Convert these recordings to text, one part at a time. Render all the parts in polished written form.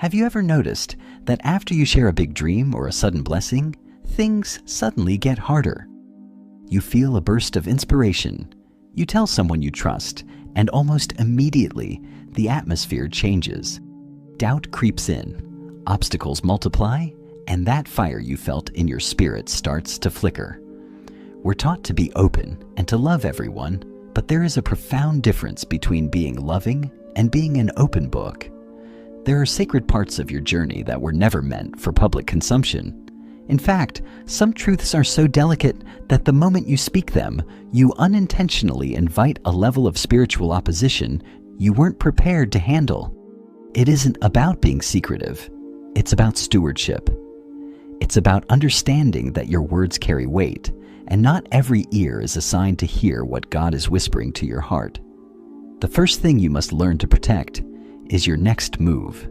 Have you ever noticed that after you share a big dream or a sudden blessing, things suddenly get harder? You feel a burst of inspiration, you tell someone you trust, and almost immediately the atmosphere changes. Doubt creeps in, obstacles multiply, and that fire you felt in your spirit starts to flicker. We're taught to be open and to love everyone, but there is a profound difference between being loving and being an open book. There are sacred parts of your journey that were never meant for public consumption. In fact, some truths are so delicate that the moment you speak them, you unintentionally invite a level of spiritual opposition you weren't prepared to handle. It isn't about being secretive. It's about stewardship. It's about understanding that your words carry weight, and not every ear is assigned to hear what God is whispering to your heart. The first thing you must learn to protect is your next move.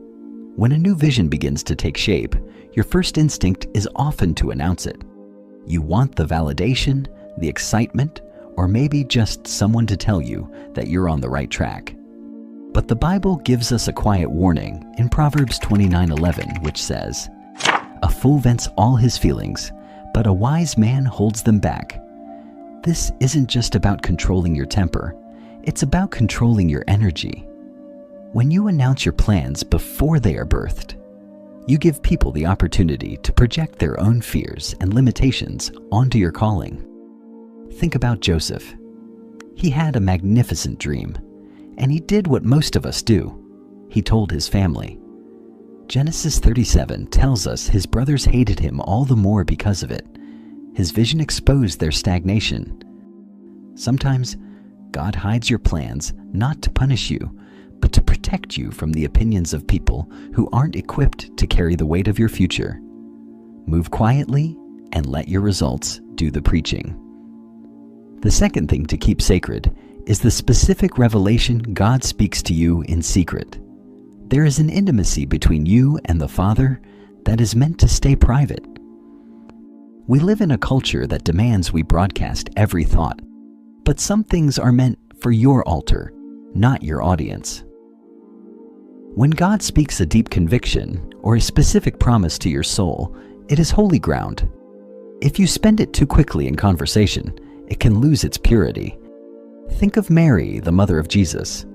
When a new vision begins to take shape, your first instinct is often to announce it. You want the validation, the excitement, or maybe just someone to tell you that you're on the right track. But the Bible gives us a quiet warning in Proverbs 29:11, which says, "A fool vents all his feelings, but a wise man holds them back." This isn't just about controlling your temper, it's about controlling your energy. When you announce your plans before they are birthed, you give people the opportunity to project their own fears and limitations onto your calling. Think about Joseph. He had a magnificent dream, and he did what most of us do. He told his family. Genesis 37 tells us his brothers hated him all the more because of it. His vision exposed their stagnation. Sometimes God hides your plans not to punish you, but to protect you from the opinions of people who aren't equipped to carry the weight of your future. Move quietly and let your results do the preaching. The second thing to keep sacred is the specific revelation God speaks to you in secret. There is an intimacy between you and the Father that is meant to stay private. We live in a culture that demands we broadcast every thought, but some things are meant for your altar, not your audience. When God speaks a deep conviction or a specific promise to your soul, it is holy ground. If you spend it too quickly in conversation, it can lose its purity. Think of Mary, the mother of Jesus.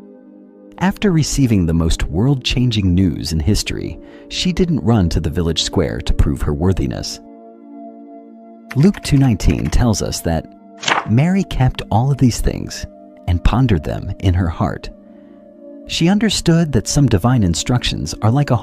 After receiving the most world-changing news in history, she didn't run to the village square to prove her worthiness. Luke 2:19 tells us that Mary kept all of these things and pondered them in her heart. She understood that some divine instructions are like a